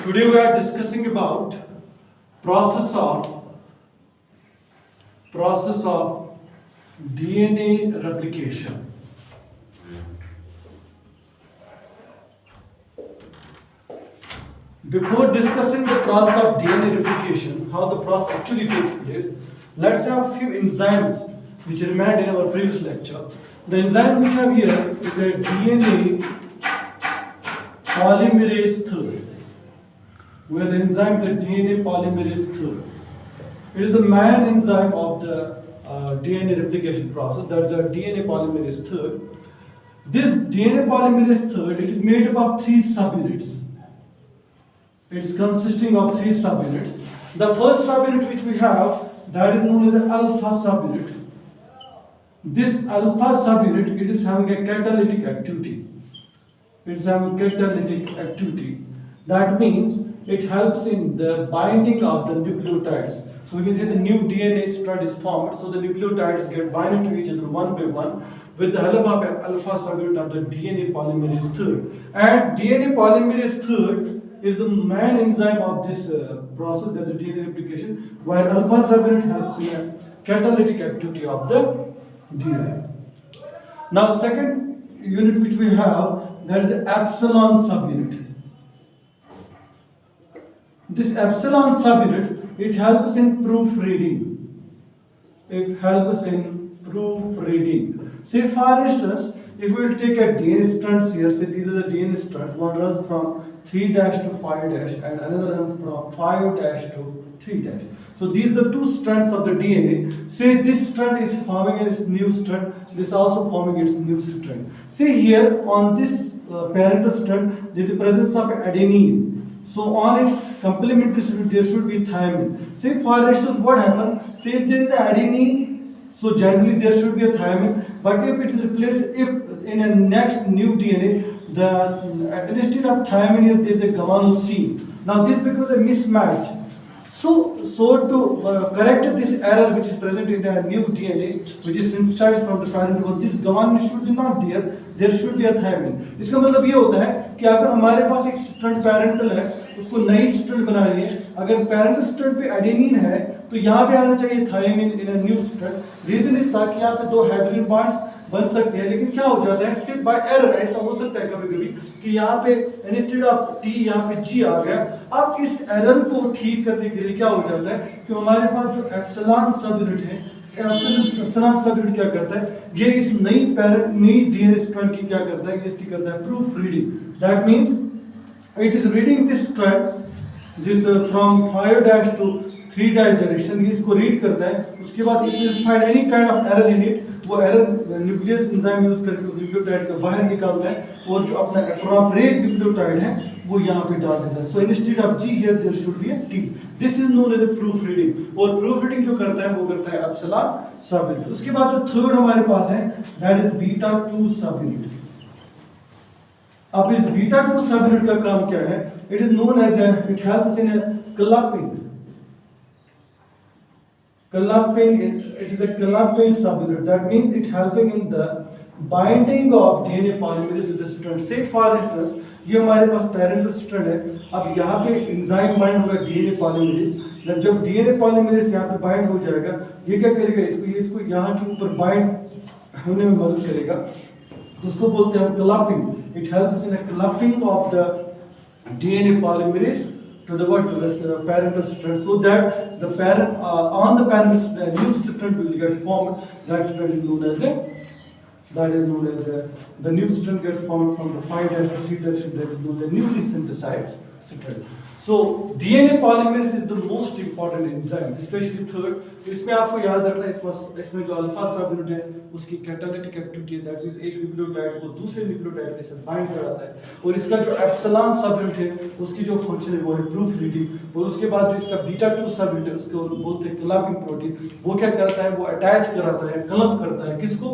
Today we are discussing about process of DNA replication. Before discussing the process of DNA replication, how the process actually takes place, let's have a few enzymes which remained in our previous lecture. The enzyme which I have here is a DNA polymerase III. Where the enzyme is the DNA polymerase III. It is the main enzyme of the DNA replication process, that is the DNA polymerase III. This DNA polymerase III, it is made up of three subunits. It is consisting of three subunits. The first subunit which we have, that is known as the alpha subunit. This alpha subunit, it is having a catalytic activity. It is having catalytic activity. That means it helps in the binding of the nucleotides. So we can say the new DNA strand is formed, so the nucleotides get binded to each other one by one with the help of an alpha subunit of the DNA polymerase III. And DNA polymerase III is the main enzyme of this process, that is the DNA replication, while alpha subunit helps in the catalytic activity of the DNA. Now second unit which we have, that is the epsilon subunit. This epsilon subunit, it helps in proofreading. It helps in proofreading. Say for instance, if we will take a DNA strands here, say these are the DNA strands, one runs from 3' to 5' and another runs from 5' to 3'. So these are the two strands of the DNA. Say this strand is forming its new strand, this also forming its new strand. See here on this parental strand, there is the presence of adenine. So on its complementary strand, there should be thymine. Say for instance, what happens? Say if there is adenine, so generally there should be a thymine. But if it is replaced, if in a next new DNA, instead of thymine, there is a guanosine. Now this becomes a mismatch. So to correct this error which is present in the new DNA, which is synthesized from the parental, this guanine should be not there. There should be a thymine. इसका मतलब ये होता है कि अगर हमारे पास एक strand parental है, उसको नई स्ट्रैंड बनानी है, अगर पैरेंटल स्ट्रैंड पे एडेनिन है, तो यहाँ पे आना चाहिए thymine in a new strand. Reason is था कि यहाँ पे दो हाइड्रोजन बॉन्ड्स बन सकते हैं, लेकिन क्या हो जाता है, सिर्फ बाय एरर ऐसा हो सकता है कभी कभी कि यहाँ पे इंस्टेड ऑफ टी यहाँ पे जी आ गया. अब इस एरर को ठीक करने के लिए क्या हो जाता है कि हमारे पास जो एप्सिलॉन सबयूनिट है, एप्सिलॉन सबयूनिट क्या करता है, ये इस नई डीएनए स्ट्रैंड की क्या करता है, इसकी करता है proof reading. That means it is reading this strand this from 5' to 3' direction, इसको रीड करता है. उसके बाद it will find any kind of error in it. वो एरर न्यूक्लियस एंजाइम यूज करके उस न्यूक्लियोटाइड को बाहर निकालता है और जो अपना एप्रोप्रिएट न्यूक्लियोटाइड है वो यहाँ पे डाल देता है. So instead of G here there should be a T. This is known as a proofreading. और प्रूफ रीडिंग जो करता है वो करता है एप्सिलॉन सबयूनिट. उसके बाद जो थर्ड हमारे पास है, दैट इज बीटा 2 सबयूनिट. अब इस बीटा 2 सबयूनिट का काम क्या है? It is known as it helps in clamping. It is a clumping subunit. That means it helping in the binding of DNA polymerase with the strand. Say for instance, ये हमारे पास parental strand है. अब यहाँ पे enzyme bind होगा DNA polymerase. जब DNA polymerase यहाँ पे बाइंड हो जाएगा, ये क्या करेगा, इसको यहाँ के ऊपर बाइंड होने में मदद करेगा. उसको बोलते हैं clamping. It helps in clamping of the DNA polymerase to the what, to the parental strand, so that the parent on the parental strand, new strand will get formed. That strand is known as the new strand gets formed from the 5' to 3' strand, that is known as newly synthesized strand. So DNA polymerase is the most important enzyme, especially third. इसमें आपको याद रखना है, इसमें जो alpha subunit है उसकी catalytic activity है, दैट मींस एक न्यूक्लियोटाइड को दूसरे न्यूक्लियोटाइड के साथ बाइंड कराता है. और इसका जो एप्सिलॉन सबयूनिट है उसकी जो फंक्शन है वो है प्रूफ रीडिंग. और उसके बाद जो इसका बीटा 2 सबयूनिट है उसको बोलते हैं क्लपिंग प्रोटीन. वो क्या करता है, वो अटैच कराता है, क्लप करता है किसको,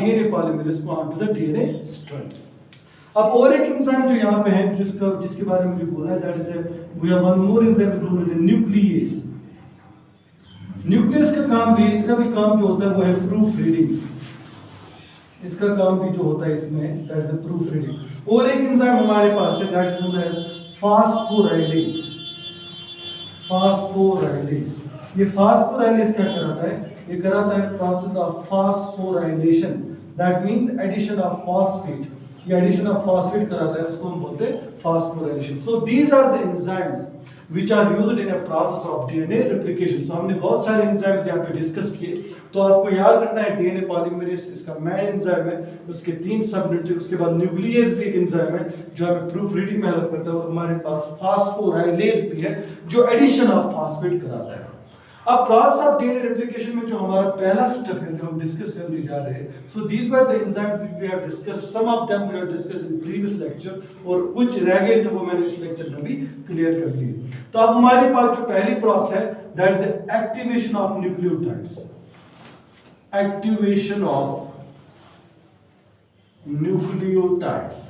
DNA पॉलीमरेज को on to the DNA strand. अब और एक एंजाइम जो यहाँ पे है जिसके बारे में मुझे बोलना है, that is we have one more enzyme is known as nuclease. Nuclease का काम भी, इसका भी काम जो होता है वो है प्रूफ रीडिंग. इसका काम भी जो होता है इसमें, दैट इज प्रूफ रीडिंग. और एक एंजाइम हमारे पास है, that is known as phosphorylase. Phosphorylase, ये फास्फोराइलेज क्या कराता है? ये कराता है process of phosphorylation, that means addition of phosphate. ये एडिशन ऑफ फॉस्फेट कराता है, उसको हम बोलते हैं phosphorylation. So these are the enzymes which are used in a process of DNA replication। So हमने बहुत सारे एंजाइम्स यहाँ पे डिस्कस किए, तो आपको याद रखना है डीएनए पॉलीमरेज इसका मेन एंजाइम है, उसके 3 सब यूनिट, उसके बाद न्यूक्लियस भी एक एंजाइम है जो हमें प्रूफ रीडिंग में हेल्प करता है, और हमारे पास फास्फोराइलेज भी है जो एडिशन ऑफ फॉस्फेट कराता है। अब प्रोसेस ऑफ डीएनए रेप्लिकेशन में जो हमारा पहला स्टेप है जो हम डिस्कस करने जा रहे हैं, so these were the enzymes which we have discussed, some of them we have discussed in previous lecture, और कुछ रह गए थे वो मैंने इस लेक्चर में भी क्लियर कर दिए। तो अब हमारे पास जो पहली प्रोसेस है that is the activation of nucleotides. Activation of nucleotides,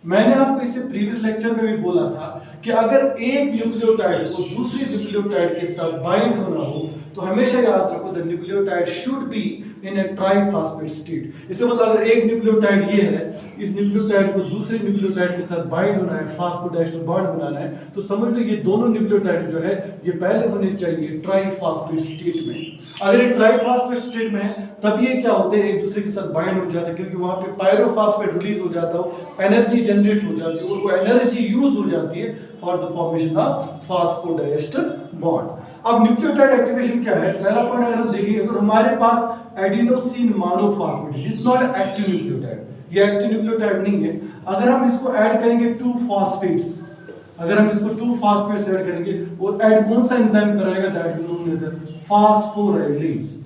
मैंने आपको इससे प्रीवियस लेक्चर में भी बोला था कि अगर एक न्यूक्लियोटाइड को दूसरी न्यूक्लियोटाइड के साथ बाइंड होना हो तो हमेशा याद रखो the nucleotide should be in a triphosphate state. इससे मतलब अगर एक न्यूक्लियोटाइड ये है, इस न्यूक्लियोटाइड को दूसरे न्यूक्लियोटाइड के साथ बाइंड होना है, फास्फोडाइस्टर बॉन्ड बनाना है, तो समझ लो ये दोनों न्यूक्लियोटाइड जो है ये पहले होने चाहिए ट्राइफॉस्फेट स्टेट में। अगर ये ट्राइफॉस्फेट स्टेट में है तब ये क्या होते हैं, एक दूसरे के साथ बाइंड हो जाते हैं, क्योंकि वहां पे पायरोफॉस्फेट रिलीज हो जाता हो, एनर्जी जनरेट हो जाती है, और वो एनर्जी यूज हो जाती है for the formation of phosphodiester bond. अब न्यूक्लियोटाइड एक्टिवेशन क्या है? पहला पॉइंट अगर हम देखें, अगर हमारे पास adenosine monophosphate, it is not active nucleotide, ये एक्टिव न्यूक्लियोटाइड नहीं है। अगर हम इसको ऐड करेंगे 2 फॉस्फेट्स, अगर हम इसको 2 फॉस्फेट्स ऐड करेंगे, और ऐड कौन सा एंजाइम कराएगा? That is known as phosphorylase.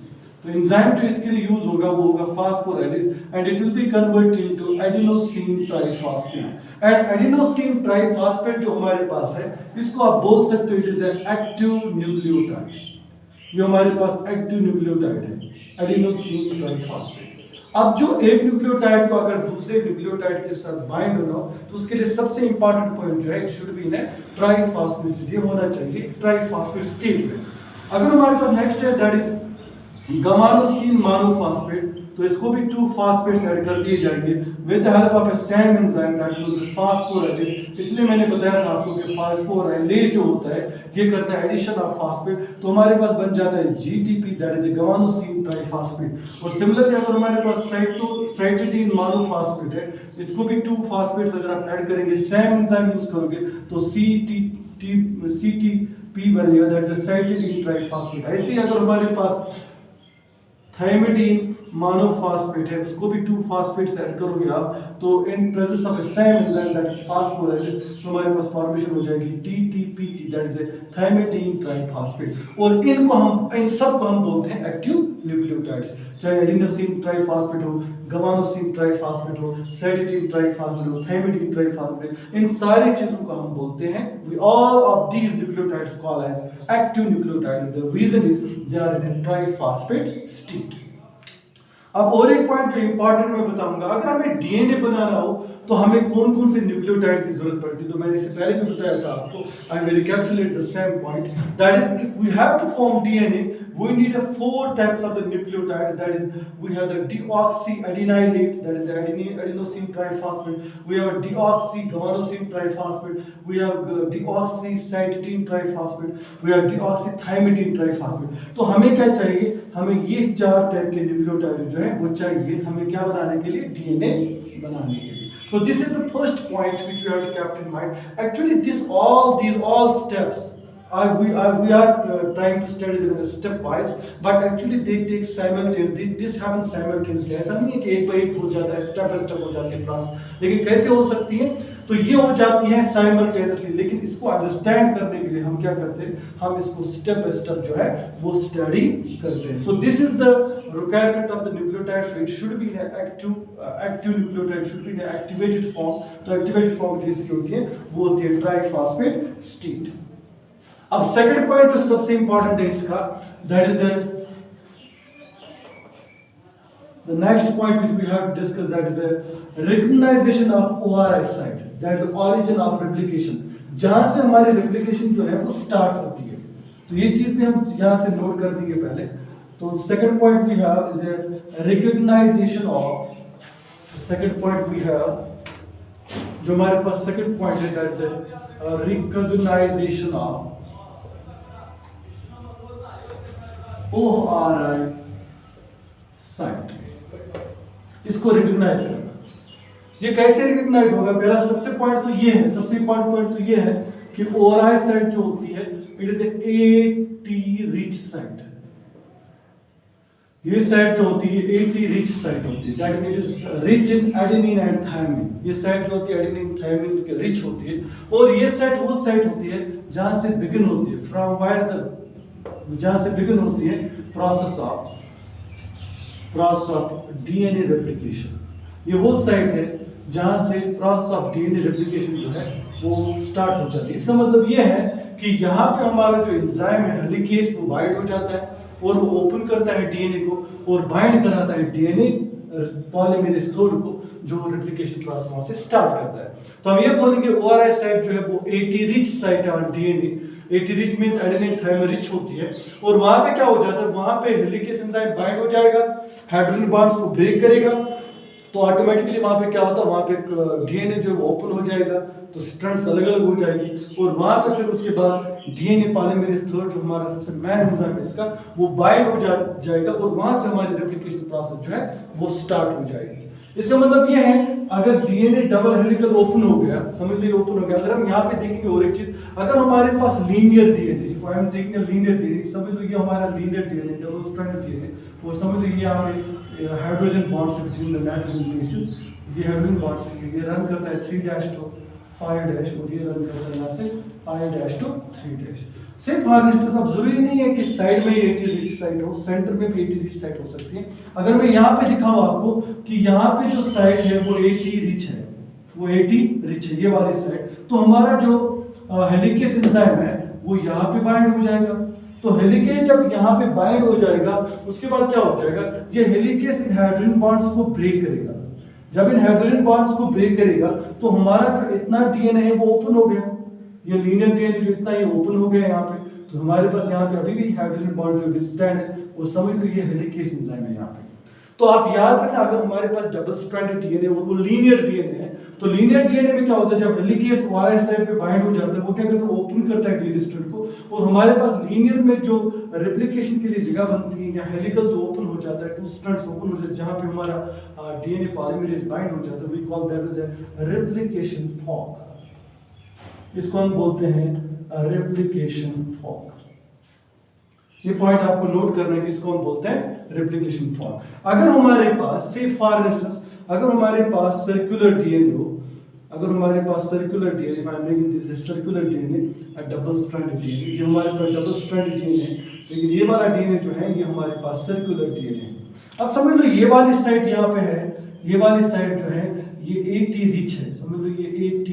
तो एंजाइम जो इसके लिए यूज होगा वो होगा phosphorylase, and it will be converted into adenosine triphosphate. And adenosine triphosphate जो हमारे पास है, इसको आप बोल सकते हो it is an active nucleotide. ये हमारे पास एक्टिव न्यूक्लियोटाइड है, एडिनोसिन ट्राइफॉस्फेट। अब जो एक न्यूक्लियोटाइड को अगर दूसरे न्यूक्लियोटाइड के साथ बाइंड होना हो तो उसके लिए सबसे इंपॉर्टेंट पॉइंट जो है, it should be in a triphosphate state, ये होना चाहिए ट्राइफॉस्फेट स्टेट में। अगर हमारे पास नेक्स्ट है दैट इज गमानोसिन मोनोफॉस्फेट, तो इसको भी 2 फॉस्फेट्स ऐड कर दिए जाएंगे with the help of a same enzyme that is phosphorylase. इसलिए मैंने बताया था आपको कि फास्फोराइलेज जो होता है ये करता है एडिशन ऑफ फॉस्फेट, तो हमारे पास बन जाता है GTP that is a guanosine triphosphate. और सिमिलरली अगर हमारे पास साइटोसिन मोनोफॉस्फेट है, इसको भी 2 फॉस्फेट्स अगर आप ऐड करेंगे, सेम एंजाइम यूज करोगे, तो सीटीपी बनेगा दैट इज साइटोसिन ट्राइफॉस्फेट। ऐसे ही अगर हमारे पास थायमिडीन मोनोफॉस्फेट है, उसको भी 2 फॉस्फेट्स ऐड करोगे आप, तो in presence of a same enzyme that is phosphorylase, तो हमारे पास फॉर्मेशन हो जाएगी टीटीपी की, that is a thymidine triphosphate. और इनको हम, इन सब को हम बोलते हैं एक्टिव न्यूक्लियोटाइड्स, चाहे एडिनोसिन ट्राइफॉस्फेट हो, गमानोसिन ट्राइफॉस्फेट हो, साइटोसिन ट्राइफॉस्फेट हो, थायमिडीन ट्राइफॉस्फेट, इन सारी चीजों को हम बोलते हैं, we all of these nucleotides call as active nucleotides. The reason is they are in a triphosphate state. अब और एक पॉइंट जो इंपॉर्टेंट मैं बताऊंगा, अगर हमें डीएनए बनाना हो तो हमें कौन कौन से न्यूक्लियोटाइड की जरूरत पड़ती है, तो मैंने इससे पहले भी बताया था आपको, I will recapitulate the same point, that is if we have to form DNA we need a 4 types of the nucleotides, that is we have the deoxyadenylate, that is adenosine triphosphate, we have a deoxyguanosine triphosphate, we have deoxycytidine triphosphate, we have deoxythymidine triphosphate। तो हमें क्या चाहिए? हमें ये 4 type के nucleotide जो है वो चाहिए हमें क्या बनाने के लिए? डीएनए बनाने के लिए। So this is the first point which we have to keep in mind. Actually these all steps we are trying to study them stepwise, but actually they take simultaneously, this happens simultaneously। ऐसा नहीं है कि एक बार एक हो जाता है, step by step हो जाती है प्रोसेस, लेकिन कैसे हो सकती है? तो ये हो जाती है साइमल्टेनियसली, लेकिन इसको अंडरस्टैंड करने के लिए हम क्या करते हैं? हम इसको स्टेप बाय स्टेप जो है वो स्टडी करते हैं। So this is the requirement of the nucleotide, so it should be in active nucleotide, should be in activated form. तो एक्टिवेटेड फॉर्म जो इसकी होती है वो होती है ट्राइफॉस्फेट स्टेट। अब सेकंड पॉइंट जो सबसे इंपॉर्टेंट है इसका, that is the next point which we have discuss, that is recognisation of ORI site, that is origin of replication, जहां से हमारी रेप्लिकेशन जो है वो स्टार्ट होती है। तो ये चीज भी हम यहां से नोट कर देंगे पहले। तो second point we have is a recognisation of, second point we have जो हमारे पास सेकंड पॉइंट है, that is recognisation of ORI site, इसको रिकॉग्नाइज करना। ये कैसे रिकॉग्नाइज होगा? पहला सबसे पॉइंट तो ये है, सबसे इंपॉर्टेंट पॉइंट तो ये है कि ORI साइट जो होती है it is AT rich site. ये साइट जो होती है AT रिच साइट होती है, that means it is rich in adenine and thymine. ये साइट जो होती है एडेनिन थायमिन के रिच होती है, और ये साइट वो साइट होती है जहां से बिगिन होती है, फ्रॉम वेयर द, जहां से बिगिन होती है प्रोसेस ऑफ DNA रेप्लिकेशन। ये वो साइट है जहां से प्रोसेस ऑफ DNA रेप्लिकेशन जो है वो स्टार्ट हो जाती है। इसका मतलब ये है कि यहाँ पे हमारा जो एंजाइम है हेलिकेज वो बाइंड हो जाता है और वो ओपन करता है DNA को और बाइंड कराता है DNA पॉलीमरेज थर्ड को, जो रेप्लिकेशन प्रोसेस वहां से स्टार्ट करता है। तो हम ये बोलेंगे ORI साइट जो है वो AT रिच साइट है on DNA। AT rich means adenine thymine rich होती है, और वहां पे क्या हो जाता है, वहां पे हेलिकेज एंजाइम बाइंड हो जाएगा, हाइड्रोजन बॉन्ड्स को ब्रेक करेगा, तो ऑटोमेटिकली वहां पे क्या होता है, वहां पे DNA जो वो ओपन हो जाएगा, तो स्ट्रैंड्स अलग अलग हो जाएगी, और वहां पे फिर उसके बाद DNA पॉलीमरेज थर्ड जो हमारा सबसे मेन एंजाइम है इसका, वो बाइंड हो जाएगा, और वहां से हमारी रेप्लिकेशन प्रोसेस जो है वो स्टार्ट हो जाएगी। इसका मतलब ये है अगर DNA डबल हेलिकल ओपन हो गया, समझ लीजिए ओपन हो गया, अगर हम यहाँ पे देखेंगे और एक चीज, अगर हमारे पास linear DNA, if I am taking a linear DNA, समझ लो ये हमारा linear DNA double stranded DNA, वो समझ लो ये यहाँ पे hydrogen bonds between the nitrogen bases, ये हाइड्रोजन बॉन्ड्स ये रन करता है 3' to 5' और ये रन करता है यहाँ से I' to 3'। सिर्फ फॉर इंस्टेंस, अब जरूरी नहीं है कि साइड में AT रिच साइट हो, सेंटर में भी AT रिच साइट हो सकती है। अगर मैं यहाँ पे दिखाऊं आपको कि यहाँ पे जो साइट है वो AT रिच है, वो AT रिच है, ये वाली साइट, तो हमारा जो हेलिकेज एंजाइम है वो यहाँ पे बाइंड हो जाएगा। तो हेलिकेज जब यहाँ पे बाइंड हो जाएगा, उसके बाद क्या हो जाएगा, ये हेलिकेज इन हाइड्रोजन बॉन्ड्स को ब्रेक करेगा। जब इन हाइड्रोजन बॉन्ड्स को ब्रेक करेगा तो हमारा जो इतना DNA है वो ओपन हो गया, ये लीनियर DNA जो इतना ये ओपन हो गया यहाँ पे, तो हमारे पास यहाँ पे अभी भी हाइड्रोजन बॉन्ड जो विथस्टैंड है वो समझ लो ये हेलिकेज एंजाइम है यहाँ पे। तो आप याद रखना, अगर हमारे पास डबल स्ट्रैंडेड DNA और वो लीनियर DNA है, तो लीनियर DNA में क्या होता है, जब हेलिकेज ORI साइट पे बाइंड हो जाता है, वो क्या करता है, ओपन करता है DNA स्ट्रैंड को, और हमारे पास लीनियर में जो रेप्लिकेशन के लिए जगह बनती है, या हेलिकल जो ओपन हो जाता है, टू स्ट्रैंड्स ओपन हो जाते हैं, जहां पे हमारा DNA पॉलीमरेज बाइंड हो जाता है, we call that as replication fork. इसको हम बोलते हैं रेप्लिकेशन फॉर्क। ये पॉइंट आपको नोट करना है कि इसको हम बोलते हैं रेप्लिकेशन फॉर्क। अगर हमारे पास से फॉर इंस्टेंस अगर हमारे पास सर्कुलर DNA हो, अगर हमारे पास circular DNA, if I am making this circular DNA, a double stranded DNA, ये हमारे पास डबल स्ट्रैंडेड DNA है, लेकिन ये वाला DNA जो है ये हमारे पास सर्कुलर DNA है। अब समझ लो ये वाली साइट यहाँ पे है, ये वाली साइट जो है ये AT रिच है, समझ लो ये AT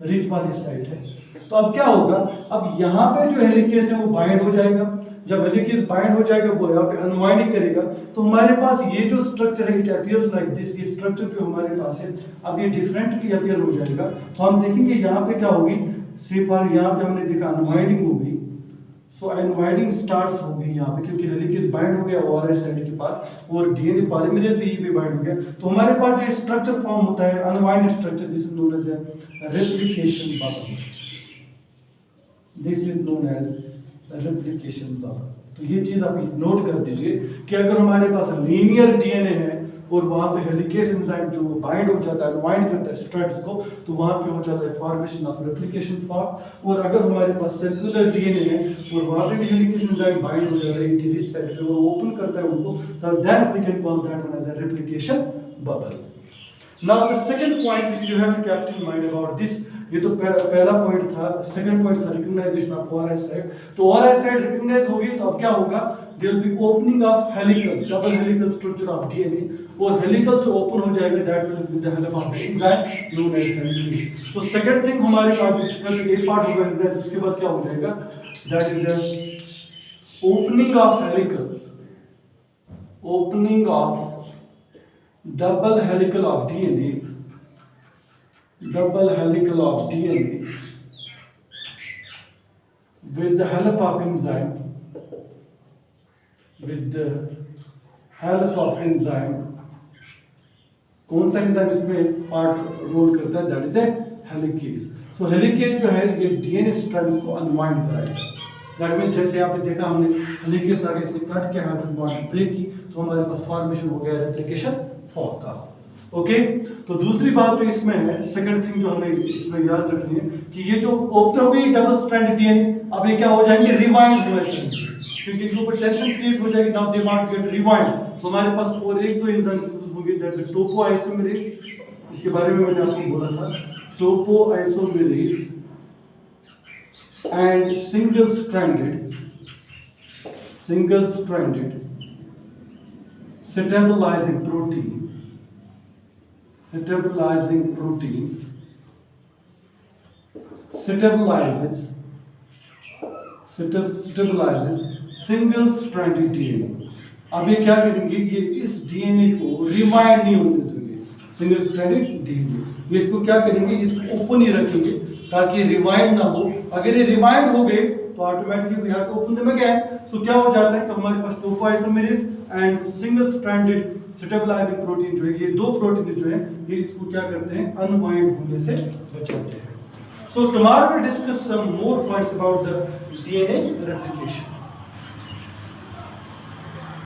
रिच वाली साइट है। तो अब क्या होगा, अब यहाँ पे जो हेलिकेज है वो बाइंड हो जाएगा, जब हेलिकेज बाइंड हो जाएगा वो यहाँ पे अनवाइंडिंग करेगा, तो हमारे पास ये जो स्ट्रक्चर है इट अपीयर्स लाइक दिस, ये स्ट्रक्चर जो हमारे पास है अब ये डिफरेंटली अपीयर हो जाएगा। तो हम देखेंगे यहाँ पे क्या होगी, सिर्फ यहाँ पे हमने देखा अनवाइंडिंग होगी, सो अनवाइंडिंग स्टार्ट्स होगी यहाँ पे, क्योंकि हेलिकेज बाइंड हो गया ORI साइट के पास और DNA पॉलीमरेज भी यहीं पे बाइंड हो गया, तो हमारे पास जो स्ट्रक्चर फॉर्म होता है unwinded structure, this is known as replication bubble, this is known as replication bubble. तो ये चीज आप नोट कर दीजिए कि अगर हमारे पास लीनियर DNA है और वहां पे हेलिकेज एंजाइम जो बाइंड हो जाता है, अनवाइंड करता है स्ट्रैंड्स को, तो वहां पे हो जाता है फॉर्मेशन ऑफ रेप्लिकेशन फॉर्क। और अगर हमारे पास सर्कुलर DNA है और वहां पे भी हेलिकेज एंजाइम बाइंड हो जाता है रिच साइड पे और ओपन करता है उनको, तब then we can call that one as a replication bubble. Now the second point which you have to keep in mind about this, ये तो पहला पॉइंट था, सेकंड पॉइंट था रिकॉग्नाइजेशन ऑफ ORI साइट। तो ORI साइट रिकॉग्नाइज होगी तो अब क्या होगा, there will be opening of helical, double helical structure of DNA, और हेलिकल जो ओपन हो जाएगा that will with the help of enzyme known as helicase. So second thing हमारे पास इसमें एक पार्ट होगा रिकॉग्नाइज, उसके बाद क्या हो जाएगा, that is opening of helical, opening of double helical of DNA, double helical of DNA with the help of enzyme, with the help of enzyme कौन सा एंजाइम इसमें पार्ट रोल करता है? That is A helicase. So helicase जो है ये DNA strands को unwind कराएगा। दैट मीन जैसे यहाँ पे देखा हमने हेलिकेज आगे इसने कट किया, हाइड्रोजन बॉन्ड ब्रेक की, तो हमारे पास फॉर्मेशन हो गया रेप्लिकेशन फॉर्क का। ओके, तो दूसरी बात जो इसमें है, सेकंड थिंग जो हमें इसमें याद रखनी है कि ये जो ओपन हो गई डबल स्ट्रैंड डीएनए, अब ये क्या हो जाएंगे? रिवाइंड होना चाहिए, क्योंकि इनके ऊपर टेंशन क्रिएट हो जाएगी। Now they want to get rewind. तो हमारे पास और एक दो एंजाइम यूज होंगे, दैट इज टोपोआइसोमेरेज। इसके बारे में मैंने आपको बोला था, topoisomerase and single stranded stabilizing protein stabilizes single stranded DNA। अब ये क्या करेंगे? ये इस डीएनए को रिवाइंड नहीं होने देंगे, सिंगल स्ट्रैंडेड डीएनए। ये इसको क्या करेंगे? इसको ओपन ही रखेंगे ताकि रिवाइंड ना हो। अगर ये रिवाइंड हो गए तो automatically we have to open them again. So क्या हो जाता है कि हमारे पास topoisomerase and single stranded stabilizing protein जो है, ये दो प्रोटीन जो है ये इसको क्या करते हैं? अनवाइंड होने से बचाते हैं। So tomorrow will discuss some more points about the DNA replication.